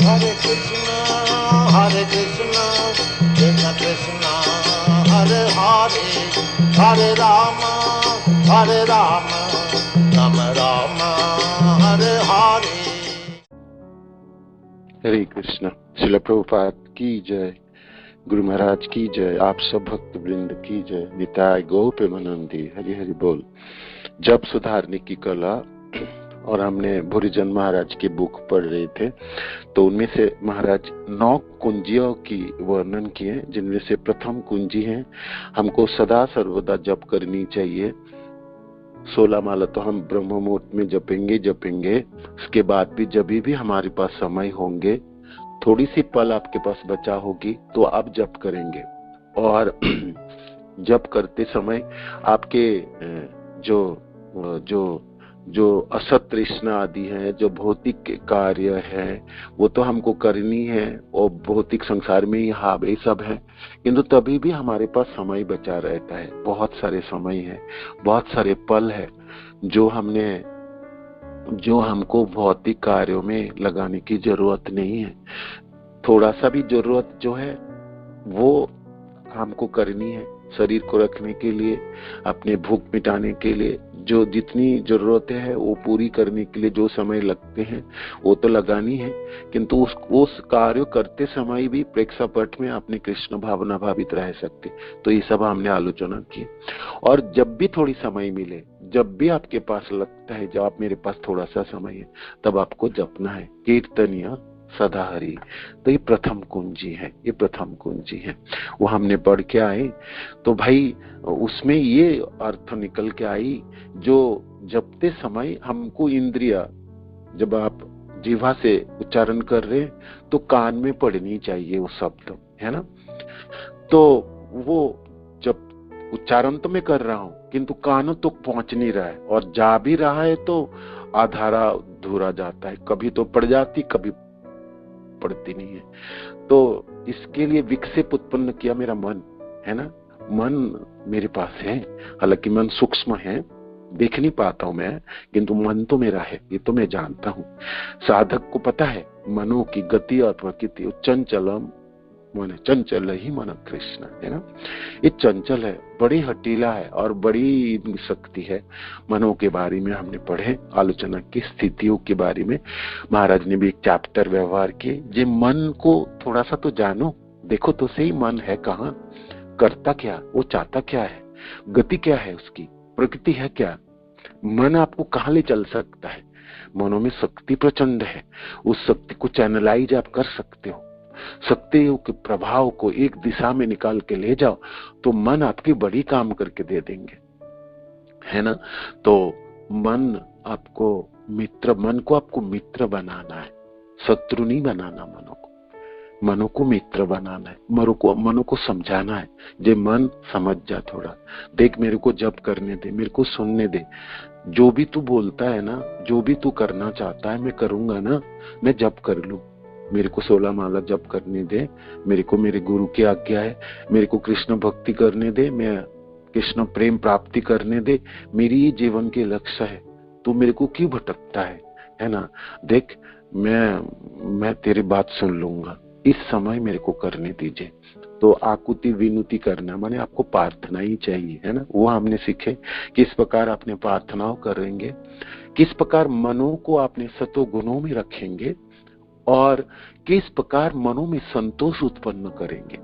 हरे कृष्णा कृष्ण कृष्णा हरे हरे, हरे राम राम राम हरे हरे। हरे कृष्ण। श्रील प्रभुपाद की जय, गुरु महाराज की जय, आप सब भक्त वृंद की जय। निताय गौ प्रेमानंदी, हरि हरि बोल। जप सुधारने की कला, और हमने भूरिजन महाराज की बुक पढ़ रहे थे, तो उनमें से महाराज 9 कुंजियों की वर्णन किए, जिनमें से प्रथम कुंजी है हमको सदा सर्वदा जप करनी चाहिए। 16 माला तो हम ब्रह्म मुहूर्त में जपेंगे। उसके बाद भी जब भी हमारे पास समय होंगे, थोड़ी सी पल आपके पास बचा होगी तो आप जप करेंगे। और जप करते समय आपके जो असत तृष्णा आदि है, जो भौतिक कार्य है, वो तो हमको करनी है, और भौतिक संसार में ही हावी सब है, किंतु तभी भी हमारे पास समय बचा रहता है। बहुत सारे समय है, बहुत सारे पल है जो हमको भौतिक कार्यों में लगाने की जरूरत नहीं है। थोड़ा सा भी जरूरत जो है वो हमको करनी है, शरीर को रखने के लिए, अपने भूख मिटाने के लिए, जो जितनी जरूरतें हैं वो पूरी करने के लिए जो समय लगते हैं वो तो लगानी है, किंतु उस कार्य करते समय भी प्रेक्षापट में अपने कृष्ण भावना भावित रह सकते। तो ये सब हमने आलोचना की। और जब भी थोड़ी समय मिले, जब भी आपके पास लगता है जब आप मेरे पास थोड़ा सा समय है, तब आपको जपना है कीर्तनिया सदा हरि। तो ये प्रथम कुंजी है, वो हमने पढ़ के आए। तो भाई उसमें ये अर्थ निकल के आई, जो जपते समय हमको इंद्रिया, जब आप जीवा से उच्चारण कर रहे तो कान में पड़नी चाहिए वो शब्द, है ना। तो वो जब उच्चारण तो मैं कर रहा हूं, किंतु कानों तो पहुंच नहीं रहा है, और जा भी रहा है तो आधारा अधूरा जाता है, कभी तो पड़ जाती, कभी पड़ती नहीं है। तो इसके लिए विक्षेप उत्पन्न किया मेरा मन, है ना। मन मेरे पास है, हालांकि मन सूक्ष्म है, देख नहीं पाता हूं मैं, किंतु मन तो मेरा है, ये तो मैं जानता हूं। साधक को पता है मनो की गति और प्रकृति, चंचलम मन, चंचल ही मन कृष्ण, है ना। ये चंचल है, बड़ी हटीला है, और बड़ी शक्ति है। मनो के बारे में हमने पढ़े, आलोचना की स्थितियों के बारे में महाराज ने भी एक चैप्टर व्यवहार किए। जे मन को थोड़ा सा तो जानो, देखो तो सही मन है कहाँ, करता क्या, वो चाहता क्या है, गति क्या है उसकी, प्रकृति है क्या, मन आपको कहाँ ले चल सकता है। मनों में शक्ति प्रचंड है, उस शक्ति को चैनलाइज आप कर सकते हो। शक्तियों के प्रभाव को एक दिशा में निकाल के ले जाओ तो मन आपकी बड़ी काम करके दे देंगे, है ना। तो मन को आपको मित्र बनाना है, शत्रु नहीं बनाना। मनो को मित्र बनाना है, मनो को समझाना है। जे मन समझ जा, थोड़ा देख, मेरे को जप करने दे, मेरे को सुनने दे, जो भी तू बोलता है ना, जो भी तू करना चाहता है मैं करूंगा ना, मैं जप कर लूं। मेरे को 16 माला जप करने दे, मेरे को मेरे गुरु की आज्ञा है, मेरे को कृष्ण भक्ति करने दे, मैं कृष्ण प्रेम प्राप्ति करने दे, मेरी ये जीवन के लक्ष्य है। तू मेरे को क्यों भटकता है ना। देख, मैं तेरी बात सुन लूंगा, इस समय मेरे को करने दीजिए। तो आकुति विनुति करना माने आपको प्रार्थना ही चाहिए, है ना। वो हमने सीखे किस प्रकार अपने प्रार्थनाओं करेंगे, किस प्रकार मनों को अपने सतो गुणों में रखेंगे, और किस प्रकार मनों में संतोष उत्पन्न करेंगे।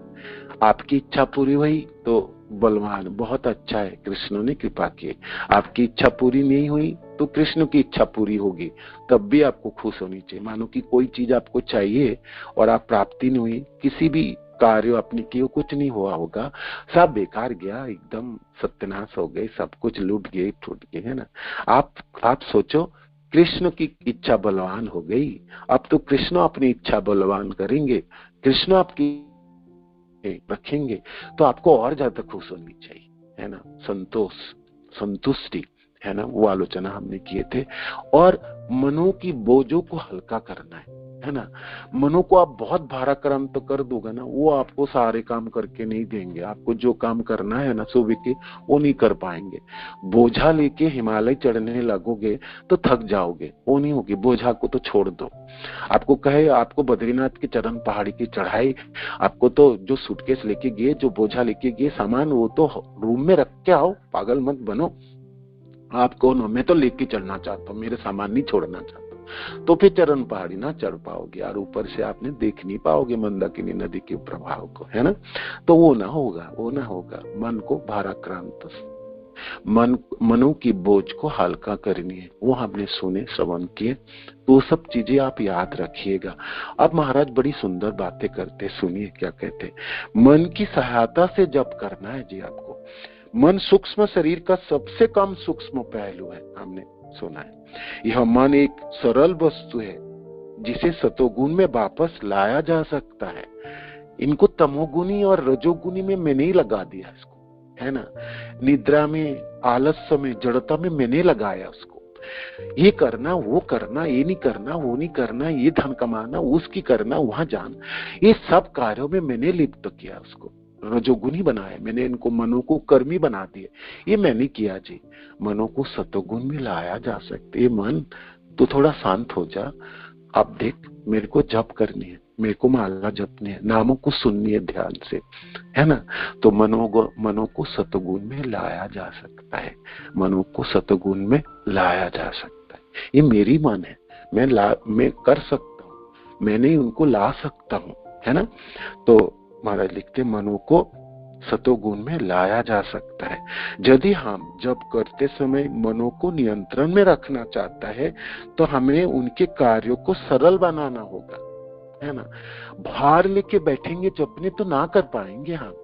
आपकी इच्छा पूरी हुई तो बलवान, बहुत अच्छा है, कृष्ण ने कृपा की। आपकी इच्छा पूरी नहीं हुई तो कृष्ण की इच्छा पूरी होगी, तब भी आपको खुश होनी चाहिए। मानो कि कोई चीज आपको चाहिए और आप प्राप्ति नहीं हुई, किसी भी कार्य आपने किए, कुछ नहीं हुआ होगा, सब बेकार गया, एकदम सत्यानाश हो गए, सब कुछ लूट गए, टूट गए, है ना। आप सोचो, कृष्ण की इच्छा बलवान हो गई, अब तो कृष्ण अपनी इच्छा बलवान करेंगे, कृष्ण आपकी रखेंगे, तो आपको और ज्यादा खुश होनी चाहिए, है ना। संतुष्टि, है ना। वो आलोचना हमने किए थे। और मनों की बोझों को हल्का करना है, है ना। मनो को आप बहुत भाराक्रांत कर दोगे ना, वो आपको सारे काम करके नहीं देंगे। आपको जो काम करना है ना सुबह के, वो नहीं कर पाएंगे। बोझा लेके हिमालय चढ़ने लगोगे तो थक जाओगे, वो नहीं होगी। बोझा को तो छोड़ दो। आपको कहे आपको बद्रीनाथ की चरण पहाड़ी की चढ़ाई, आपको तो जो सूटकेस लेके गए, जो बोझा लेके गए सामान, वो तो रूम में रख के आओ। पागल मत बनो। आप कौन हो? मैं तो लेके चलना चाहता हूँ, मेरे सामान नहीं छोड़ना चाहता। तो फिर चरण पहाड़ी ना चढ़ पाओगे, और ऊपर से आपने देख नहीं पाओगे मंदाकिनी नदी के प्रभाव को, है ना। तो वो ना होगा, वो ना होगा। मन को भाराक्रांत, मनो की बोझ को हल्का करनी है, वो हमने सुने श्रवण किए। तो सब चीजें आप याद रखिएगा। अब महाराज बड़ी सुंदर बातें करते, सुनिए क्या कहते। मन की सहायता से जप करना है जी आपको। मन सूक्ष्म शरीर का सबसे कम सूक्ष्म पहलू है, हमने सुना है। यह मन एक सरल वस्तु है जिसे सतोगुण में वापस लाया जा सकता है। इनको तमोगुनी और रजोगुनी में मैंने लगा दिया इसको, है ना। निद्रा में, आलस्य में, जड़ता में मैंने लगाया उसको। ये करना, वो करना, ये नहीं करना, वो नहीं करना, ये धन कमाना, उसकी करना, वहां जाना, ये सब कार्यों में मैंने लिप्त किया उसको। रजोगुनी बनाया मैंने इनको, मनो को कर्मी बना दिए। ये मैंने किया जी। मनो को सतोगुण में लाया जा सकते। मन तो थोड़ा शांत हो जा। अब देख, मेरे को जप करनी है, मेरे को माला जपनी है, नामों को सुननी है ध्यान से, है ना। तो मनो को सतगुण में लाया जा सकता है। मनो को सतगुण में लाया जा सकता है। ये मेरी मन है, मैं कर सकता हूँ, मैंने उनको ला सकता हूँ, है ना। तो महाराज लिखते, मनो को सतोगुण में लाया जा सकता है। यदि हम जब करते समय मनो को नियंत्रण में रखना चाहता है तो हमें उनके कार्यों को सरल बनाना होगा, है ना। भार लेके बैठेंगे जपने तो ना कर पाएंगे हम।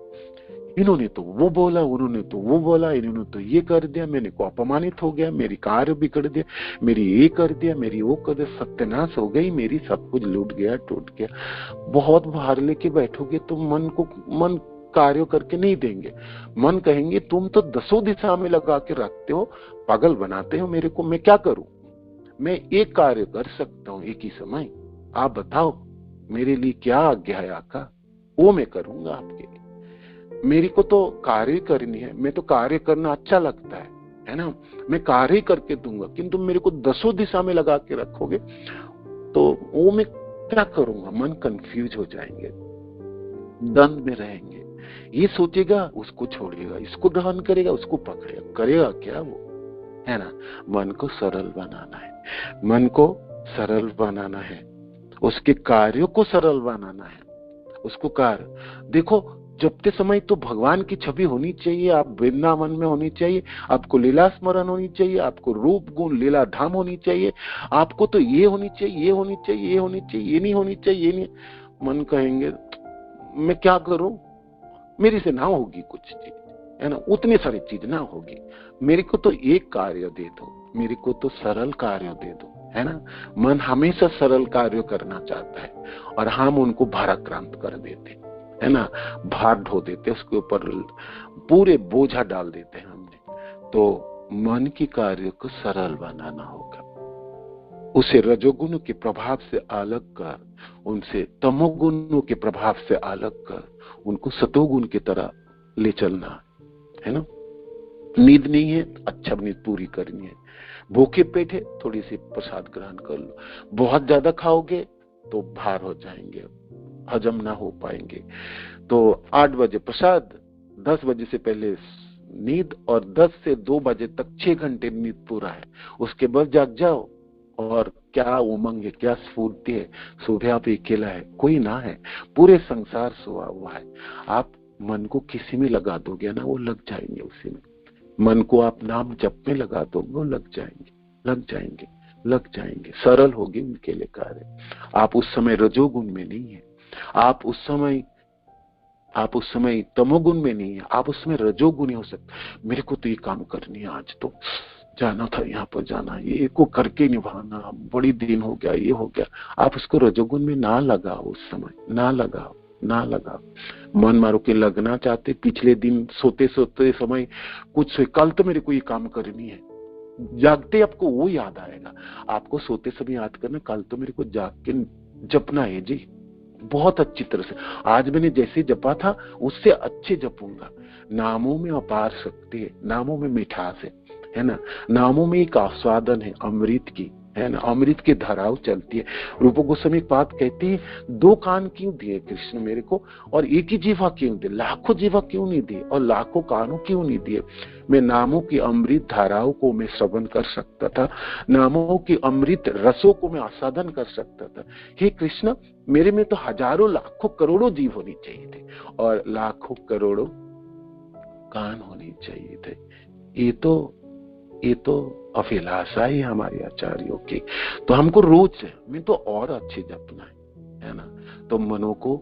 इन्होंने तो वो बोला, उन्होंने तो वो बोला, इन्होंने तो ये कर दिया, मैंने को अपमानित हो गया, मेरी कार्य बिगड़ दिया, मेरी ये कर दिया, मेरी वो कर दिया, सत्यानाश हो गई मेरी, सब कुछ लूट गया, टूट गया। बहुत भार लेके बैठोगे तो मन कार्य करके नहीं देंगे। मन कहेंगे तुम तो 10 दिशा में लगा के रखते हो, पागल बनाते हो मेरे को, मैं क्या करूं? मैं एक कार्य कर सकता हूं एक ही समय। आप बताओ मेरे लिए क्या आज्ञा है आका, वो मैं करूंगा आपके लिए। मेरी को तो कार्य करनी है, मैं तो कार्य करना अच्छा लगता है ना। मैं कार्य ही करके दूंगा, किंतु मेरे को 10 दिशा में लगा के रखोगे तो वो मैं क्या करूंगा? मन कंफ्यूज हो जाएंगे, द्वंद में रहेंगे। ये सोचेगा उसको छोड़ेगा, इसको ग्रहण करेगा, उसको पकड़ेगा, करेगा क्या वो, है ना। मन को सरल बनाना है, मन को सरल बनाना है, उसके कार्यों को सरल बनाना है। उसको कार्य देखो, जपते समय तो भगवान की छवि होनी चाहिए, आप वृंदावन में होनी चाहिए, आपको लीला स्मरण होनी चाहिए, आपको रूप गुण लीला धाम होनी चाहिए, आपको तो ये होनी चाहिए, ये होनी चाहिए, ये होनी चाहिए, ये नहीं होनी चाहिए, ये नहीं। मन कहेंगे मैं क्या करूं, मेरे से ना होगी कुछ चीज, है ना। उतनी सारी चीज ना होगी, मेरे को तो एक कार्य दे दो, मेरे को तो सरल कार्य दे दो, है ना। मन हमेशा सरल कार्य करना चाहता है और हम उनको भाराक्रांत कर देते, है ना। भार ढो देते, उसके ऊपर पूरे बोझा डाल देते हैं हमने। तो मन की कार्य को सरल बनाना होगा, उसे रजोगुण के प्रभाव से अलग कर, उनसे तमोगुणों के प्रभाव से अलग कर, उनको सतोगुण की तरह ले चलना, है ना। नींद नहीं है, अच्छा नींद पूरी करनी है। भूखे पेट है, थोड़ी सी प्रसाद ग्रहण कर लो। बहुत ज्यादा खाओगे तो भार हो जाएंगे, हजम ना हो पाएंगे। तो 8 बजे प्रसाद, 10 बजे से पहले नींद, और 10 से 2 बजे तक 6 घंटे नींद पूरा है। उसके बाद जाग जाओ, और क्या उमंग है, क्या स्फूर्ति है। सुबह आप अकेला है, कोई ना है, पूरे संसार सोया हुआ है। आप मन को किसी में लगा दोगे ना, वो लग जाएंगे उसी में। मन को आप नाम जप में लगा दोगे, वो लग जाएंगे, लग जाएंगे, लग जाएंगे। सरल होगी उनके लिए कार्य। आप उस समय रजोगुण में नहीं है, आप उस समय तमोगुण में नहीं है, आप उस समय रजोगुणी हो सकते। मेरे को तो ये काम करनी है, आज तो जाना था, यहाँ पर जाना, ये को करके निभाना, बड़ी दिन हो गया, ये हो गया। आप उसको रजोगुण में ना लगाओ, उस समय ना लगाओ, ना लगाओ। मन मारो के लगना चाहते, पिछले दिन सोते सोते समय कुछ कल तो मेरे को ये काम करनी है, जागते आपको वो याद आएगा। आपको सोते समय याद करना, कल तो मेरे को जाग के जपना है जी, बहुत अच्छी तरह से। आज मैंने जैसे जपा था उससे अच्छे जपूंगा। नामों में अपार शक्ति है, नामों में मिठास है ना, नामों में एक आस्वादन है अमृत की, है ना, अमृत की धाराओं चलती है। रूप गोस्वामी एक बात कहती है, 2 कान क्यों दिए कृष्ण मेरे को, और एक ही जीवा क्यों दिए, लाखों जीवा क्यों नहीं दिए, और लाखों कानों क्यों नहीं दिए। मैं नामों की अमृत धाराओं को मैं श्रवण कर सकता था, नामों की अमृत रसों को मैं आस्वादन कर सकता था। हे कृष्ण, मेरे में तो हजारों लाखों करोड़ों जीव होने चाहिए थे, और लाखों करोड़ों कान होने चाहिए थे। ये तो अभिलाषा ही हमारे आचार्यों की। तो हमको रोज में तो और अच्छे जपना है ना। तो मनो को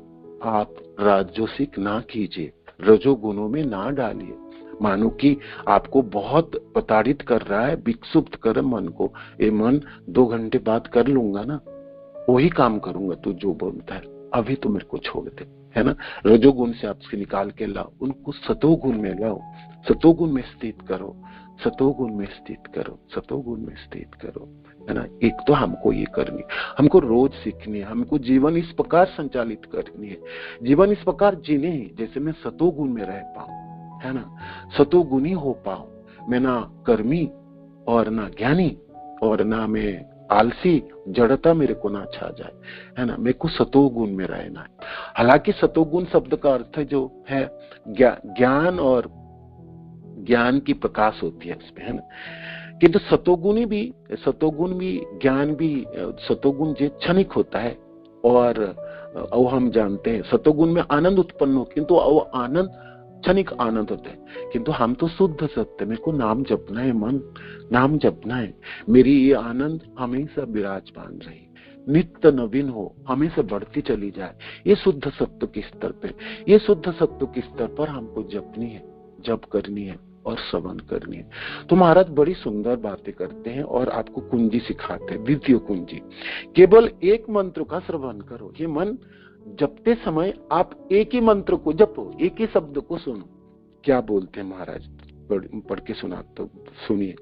आप राजोसिक ना कीजिए, रजोगुणों में ना डालिए। मानो कि आपको बहुत प्रताड़ित कर रहा है, विक्षुब्ध कर मन को, ये मन 2 घंटे बाद कर लूंगा ना, वही काम करूंगा तू जो बोलता है, अभी तो मेरे को छोड़ दे, है ना। रजोगुण से आपसे निकाल के लाओ, उनको सतोगुण में लाओ, सतोगुण में स्थित करो, सतोगुण में स्थित करो, सतोगुण में स्थित करो, है ना। एक तो हमको ये करनी, हमको रोज सीखनी है, हमको जीवन इस प्रकार संचालित करनी है, जीवन इस प्रकार जीने जैसे मैं सतोगुण में रह पाऊं, है ना, सतोगुणी हो पाऊं। मैं ना कर्मी और ना ज्ञानी और ना मैं आलसी, जड़ता मेरे को ना छा जाए, है ना। मेरे को सतोगुण में रहना है। हालांकि सतोगुण शब्द का अर्थ जो है ज्ञान, और ज्ञान की प्रकाश होती है इसमें, है ना। किंतु सतोगुण भी ज्ञान भी, सतोगुण जो क्षणिक होता है, और वो हम जानते हैं सतोगुण में आनंद उत्पन्न हो, किंतु वो आनंद क्षणिक आनंद होता है। किंतु हम तो शुद्ध सत्य, मेरे को नाम जपना है, मन नाम जपना है, मेरी ये आनंद हमेशा विराजमान रहे, नित्य नवीन हो, हमेशा बढ़ती चली जाए। ये शुद्ध सत्व के स्तर पे, ये शुद्ध सत्व के स्तर पर हमको जपनी है, जप करनी है और श्रवण करनी है। तो महाराज बड़ी सुंदर बातें करते हैं और आपको कुंजी सिखाते हैं, द्वितीय कुंजी। केवल एक मंत्र का श्रवण करो। ये मन जपते समय आप एक ही मंत्र को जपो, एक ही शब्द को सुनो। क्या बोलते हैं महाराज, पढ़ के सुना तो सुनिए।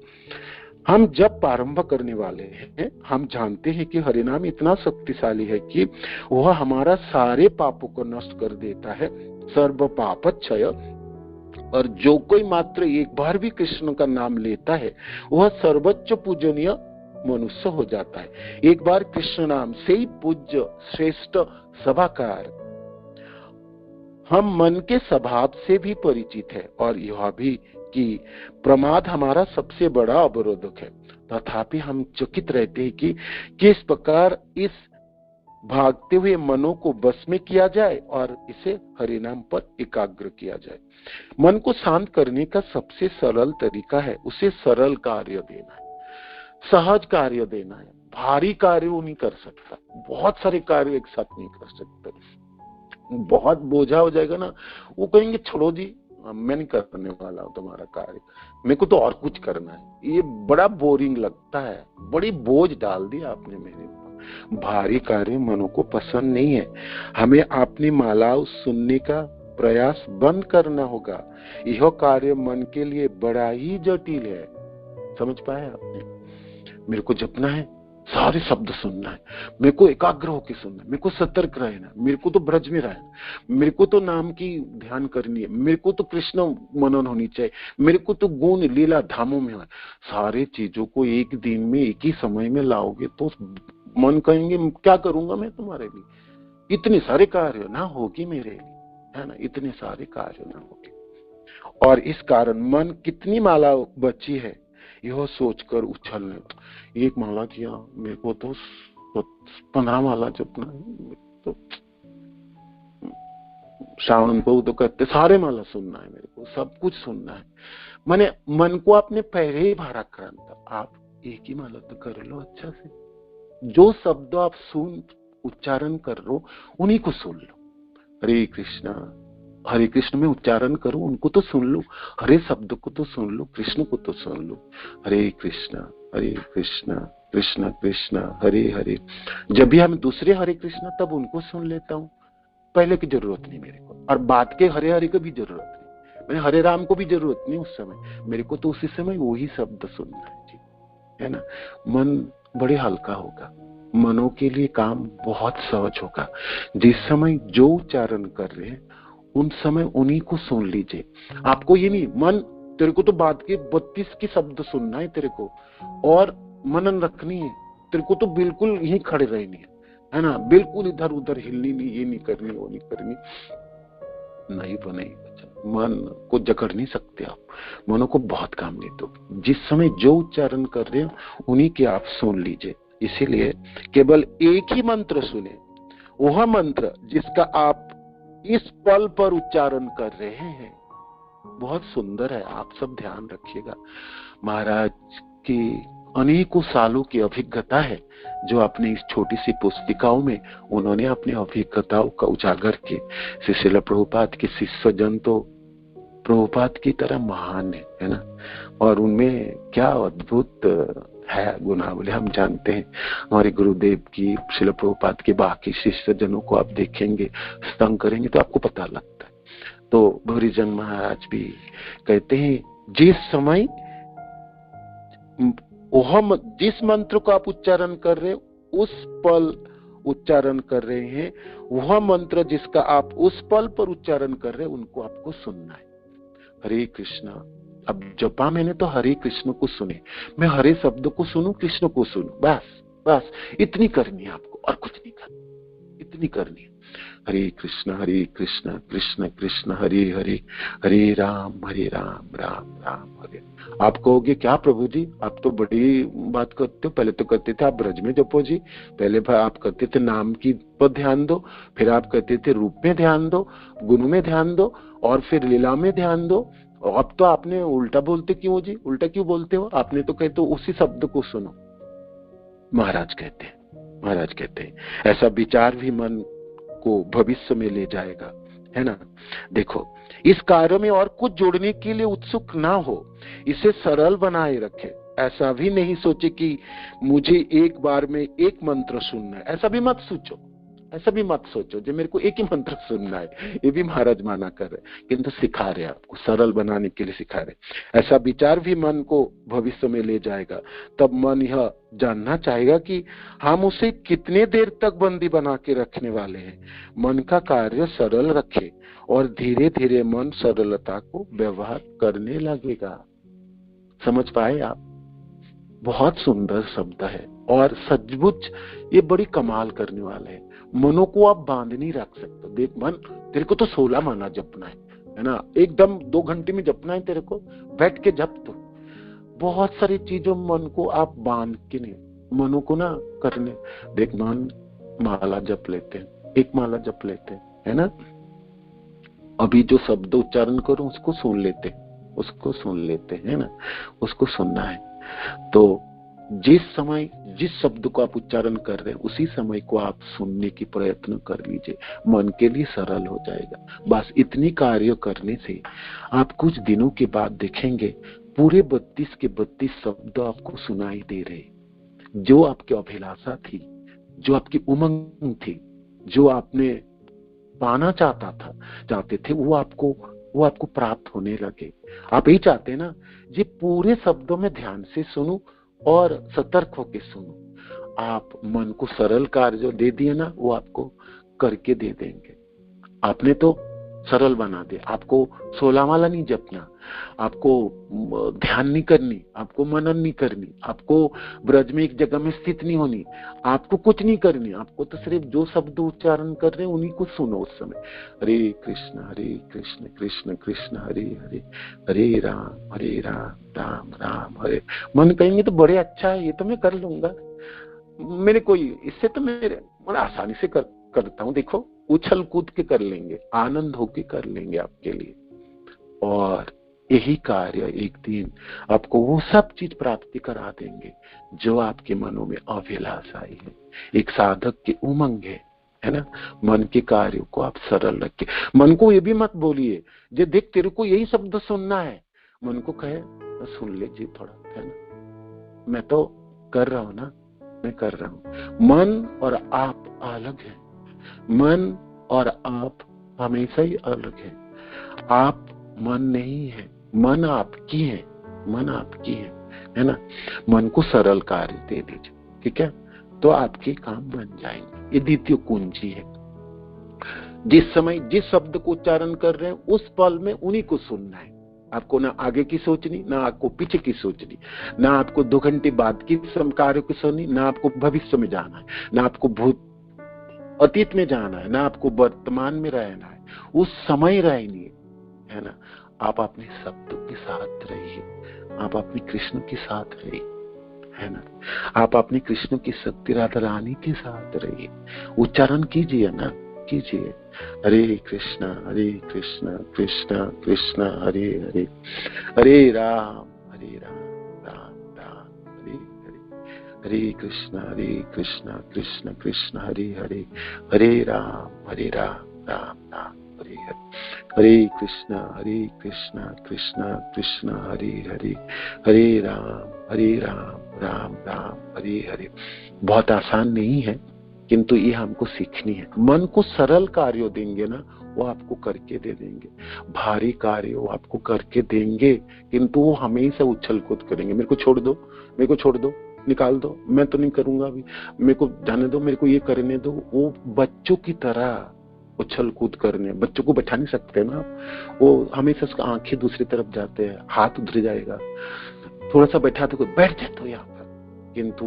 हम जब प्रारंभ करने वाले हैं, हम जानते हैं कि हरिनाम इतना शक्तिशाली है कि वह हमारा सारे पापों को नष्ट कर देता है, सर्व पापक्षय। और जो कोई मात्र एक बार भी कृष्ण का नाम लेता है, वह सर्वोच्च पूजनीय मनुष्य हो जाता है। एक बार कृष्ण नाम से ही पूज्य श्रेष्ठ सभाकार। हम मन के स्वभाव से भी परिचित है, और यह भी कि प्रमाद हमारा सबसे बड़ा अवरोधक है। तथापि हम चकित रहते हैं कि किस प्रकार इस भागते हुए मनों को बस में किया जाए और इसे हरिनाम पर एकाग्र किया जाए। मन को शांत करने का सबसे सरल तरीका है उसे सरल कार्य देना है, सहज कार्य देना है। भारी कार्य वो नहीं कर सकता, बहुत सारे कार्य एक साथ नहीं कर सकता, बहुत बोझा हो जाएगा ना। वो कहेंगे छोड़ो जी, मैं नहीं करने वाला हूं तुम्हारा कार्य, मेरे को तो और कुछ करना है, ये बड़ा बोरिंग लगता है, बड़ी बोझ डाल दिया आपने मेरे ऊपर। भारी कार्य मनो को पसंद नहीं है। हमें अपनी मालाओं सुनने का प्रयास बंद करना होगा। यह कार्य मन के लिए बड़ा ही जटिल है। समझ पाए आपने? मेरे को जपना है, सारे शब्द सुनना है, मेरे को एकाग्र होकर सुनना है, मेरे को सतर्क रहना, मेरे को तो ब्रज में रहना, मेरे को तो नाम की ध्यान करनी है, मेरे को तो कृष्ण मनन होनी चाहिए, मेरे को तो गुण लीला धामों में है। सारे चीजों को एक दिन में एक ही समय में लाओगे तो मन कहेंगे क्या करूंगा मैं तुम्हारे लिए, इतने सारे कार्य ना होगी मेरे लिए, है ना, इतने सारे कार्य ना होगी। और इस कारण मन कितनी माला बची है यह सोचकर उछलने, एक माला किया, मेरे को तो 15 माला जपना है, तो श्रावण को तो कहते सारे माला सुनना है, मेरे को सब कुछ सुनना है। मैंने मन को आपने पहले ही भाड़ा कराना, आप एक ही माला तो कर लो अच्छा से, जो शब्द आप सुन उच्चारण कर लो उन्हीं को सुन लो। हरे कृष्ण में उच्चारण करो, उनको तो सुन लो, हरे शब्द को तो सुन लो, कृष्ण को तो सुन लो। हरे कृष्ण कृष्ण कृष्ण हरे हरे। जब भी हम दूसरे हरे कृष्ण तब उनको सुन लेता हूँ, पहले की जरूरत नहीं मेरे को, और बाद के हरे हरे को भी जरूरत नहीं, मैंने हरे राम को भी जरूरत नहीं उस समय, मेरे को तो उसी समय वही शब्द सुनना है जी, है ना। मन बड़े हल्का होगा, मनों के लिए काम बहुत सहज होगा। जिस समय जो उच्चारण कर रहे हैं उन समय उन्हीं को सुन लीजिए। आपको ये नहीं मन तेरे को तो बात के 32 की शब्द सुनना है तेरे को और मनन रखनी है, तेरे को तो बिल्कुल यहीं खड़े रहनी है ना, बिल्कुल इधर उधर हिलनी नहीं, ये नहीं करनी वो नहीं करनी, नहीं बनेगी। मन को जकड़ नहीं सकते आप, मनो को बहुत काम लेते हो। जिस समय जो उच्चारण कर रहे हो उन्हीं के आप सुन लीजिए। इसीलिए केवल एक ही मंत्र सुने, वह मंत्र जिसका आप इस पल पर उच्चारण कर रहे हैं बहुत सुंदर है। आप सब ध्यान रखिएगा। महाराज की अनेकों सालों की अभिज्ञता है जो अपने इस छोटी सी पुस्तिकाओं में उन्होंने अपने अभिज्ञताओं का उजागर किए। श्रील प्रभुपाद के शिष्य जन तो प्रभुपाद की तरह महान है ना, और उनमें क्या अद्भुत है गुनावली हम जानते हैं। हमारे गुरुदेव की, श्रील प्रभुपाद के बाकी शिष्य जनों को आप देखेंगे, संग करेंगे तो आपको पता लगता है। तो भूरीजन महाराज भी कहते हैं जिस समय जिस मंत्र को आप उच्चारण कर रहे उस पल उच्चारण कर रहे हैं, वह मंत्र जिसका आप उस पल पर उच्चारण कर रहे हैं उनको आपको सुनना है। हरे कृष्णा, अब जपा मैंने तो हरे कृष्ण को सुने, मैं हरे शब्द को सुनूं, कृष्ण को सुनूं, बस बस इतनी करनी है आपको और कुछ नहीं करना, इतनी करनी है। हरे कृष्ण कृष्ण कृष्ण हरे हरे, हरे राम राम राम हरे। आप कहोगे क्या प्रभु जी, आप तो बड़ी बात करते हो, पहले तो करते थे आप ब्रज में जपो जी, पहले आप करते थे नाम की पर ध्यान दो, फिर आप कहते थे रूप में ध्यान दो, गुण में ध्यान दो, और फिर लीला में ध्यान दो। अब तो आपने उल्टा बोलते क्यों जी, उल्टा क्यों बोलते हो? आपने तो कहते हो उसी शब्द को सुनो। महाराज कहते हैं ऐसा विचार भी मन को भविष्य में ले जाएगा, है ना। देखो, इस कार्य में और कुछ जोड़ने के लिए उत्सुक ना हो, इसे सरल बनाए रखे। ऐसा भी नहीं सोचे कि मुझे एक बार में एक मंत्र सुनना है, ऐसा भी मत सोचो, ऐसा भी मत सोचो जो मेरे को एक ही मंत्र सुनना है। ये भी महाराज माना कर रहे, किंतु सिखा रहे आपको, सरल बनाने के लिए सिखा रहे। ऐसा विचार भी मन को भविष्य में ले जाएगा। तब मन यह जानना चाहेगा कि हम उसे कितने देर तक बंदी बना के रखने वाले हैं। मन का कार्य सरल रखे और धीरे धीरे मन सरलता को व्यवहार करने लगेगा। समझ पाए आप? बहुत सुंदर शब्द है और सचमुच ये बड़ी कमाल करने वाला है। मनो को आप बांध नहीं रख सकते। देख मन, तेरे को तो 16 माना जपना है ना, एकदम 2 घंटे में जपना है तेरे को, बैठ के जप। तो बहुत सारी चीजों मन को आप बांध के नहीं, मनो को ना करने। देख मन माला जप लेते हैं, एक माला जप लेते हैं, है ना, अभी जो शब्द उच्चारण करूं उसको सुन लेते हैं ना, उसको सुनना है। तो जिस समय जिस शब्द को आप उच्चारण कर रहे हैं उसी समय को आप सुनने की प्रयत्न कर लीजिए, मन के लिए सरल हो जाएगा। बस इतनी कार्य करने से आप कुछ दिनों के बाद देखेंगे पूरे 32 के 32 शब्द आपको सुनाई दे रहे। जो आपकी अभिलाषा थी, जो आपकी उमंग थी, जो आपने पाना चाहते थे, वो आपको प्राप्त होने लगे। आप यही चाहते हैं ना, ये पूरे शब्दों में ध्यान से सुनो और सतर्क होके सुनो। आप मन को सरल कार्य जो दे दिए ना, वो आपको करके दे देंगे। आपने तो सरल बना दे, आपको 16 माला नहीं जपना, आपको ध्यान नहीं करनी, आपको मनन नहीं करनी, आपको ब्रज में एक जगह में स्थित नहीं होनी, आपको कुछ नहीं करनी, आपको तो सिर्फ जो शब्द उच्चारण कर रहे हैं उन्हीं को सुनो उस समय। हरे कृष्ण कृष्ण कृष्ण हरे हरे, हरे राम राम राम हरे। मन कहेंगे तो बड़े अच्छा है, ये तो मैं कर लूंगा, मेरे कोई इससे तो मेरे मन आसानी से करता हूँ। देखो, उछल कूद के कर लेंगे, आनंद होके कर लेंगे आपके लिए। और यही कार्य एक दिन आपको वो सब चीज प्राप्ति करा देंगे जो आपके मनों में अभिलाषा है, एक साधक की उमंग है ना। मन के कार्यों को आप सरल रखिए। मन को ये भी मत बोलिए जे देख तेरे को यही शब्द सुनना है। मन को कहे सुन लीजिए थोड़ा, है ना, मैं तो कर रहा हूं ना, मैं कर रहा हूं। मन और आप अलग है, मन और आप हमेशा ही अलग है। आप मन नहीं है, मन आपकी है, है ना। मन को सरल कार्य दे दीजिए, ठीक है। तो आपके काम बन जाएंगे। ये द्वितीय कुंजी है। जिस समय जिस शब्द को उच्चारण कर रहे हैं उस पल में उन्हीं को सुनना है। आपको ना आगे की सोचनी, ना आपको पीछे की सोचनी, ना आपको 2 घंटे बाद की कार्यों की सोचनी, ना आपको भविष्य में जाना है, ना आपको भूत अतीत में जाना है, ना आपको वर्तमान में रहना है। उस समय रहनी है ना। आप अपने शब्दों के साथ रहिए, आप अपने कृष्ण के साथ रहिए, है ना। आप अपने कृष्ण की शक्ति राधा रानी के साथ रहिए। उच्चारण कीजिए ना, कीजिए हरे कृष्ण कृष्ण कृष्ण हरे हरे, हरे राम राम राम हरे हरे, हरे कृष्ण कृष्ण कृष्ण हरे हरे, हरे राम राम राम हरे हरे, हरे कृष्ण कृष्ण कृष्ण हरे हरे, हरे राम राम राम हरे हरे। बहुत आसान नहीं है, किंतु ये हमको सीखनी है। मन को सरल कार्यों देंगे ना, वो आपको करके दे देंगे। भारी कार्य वो आपको करके देंगे, किंतु वो हमेशा उछल कूद करेंगे। मेरे को छोड़ दो, मेरे को छोड़ दो, निकाल दो, मैं तो नहीं करूंगा अभी, मेरे को जाने दो, मेरे को ये करने दो। वो बच्चों की तरह उछल कूद करने, बच्चों को बैठा नहीं सकते ना आप। वो हमेशा उसका आंखें दूसरी तरफ जाते हैं, हाथ उधर जाएगा, थोड़ा सा बैठा तो बैठ जाए तो यहाँ पर, किंतु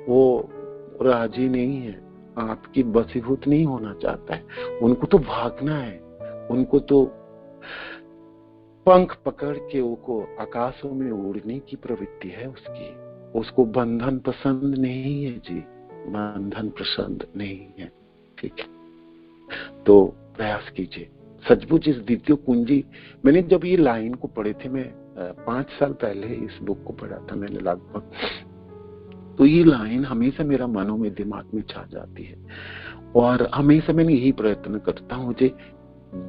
वो राजी नहीं है, आपकी बसीभूत नहीं होना चाहता है। उनको तो भागना है, उनको तो पंख पकड़ के वो आकाशों में उड़ने की प्रवृत्ति है उसकी। उसको बंधन पसंद नहीं है जी, बंधन पसंद नहीं है। ठीक है, तो प्रयास कीजिए। सचमुच इस द्वितीय कुंजी, मैंने जब ये लाइन को पढ़े थे, मैं 5 साल पहले इस बुक को पढ़ा था मैंने लगभग, तो ये लाइन हमेशा मेरा मनों में दिमाग में छा जाती है। और हमेशा मैंने यही प्रयत्न करता हूँ, मुझे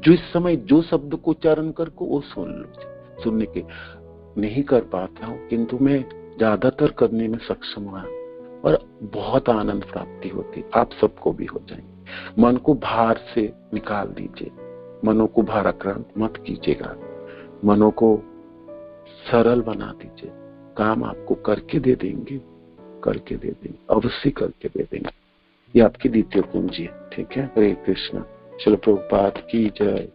जिस समय जो शब्द को उच्चारण करके वो सुन लो। सुनने के नहीं कर पाता हूँ, किंतु मैं ज्यादातर करने में सक्षम हुआ और बहुत आनंद प्राप्ति होती। आप सबको भी हो जाएंगे। मन को भार से निकाल दीजिए, मनों को भाराक्रांत मत कीजिएगा, मनों को सरल बना दीजिए। काम आपको करके दे देंगे, करके दे देंगे, अवश्य करके दे देंगे। ये आपकी द्वितीय कुंजी है। ठीक है, हरे कृष्ण। श्रील प्रभुपाद की जय,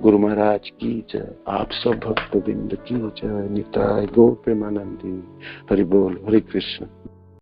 गुरु महाराज की जय, आप सब भक्तवृंद की जय, निताय गौर प्रेमानंदी। हरि बोल, हरे कृष्ण।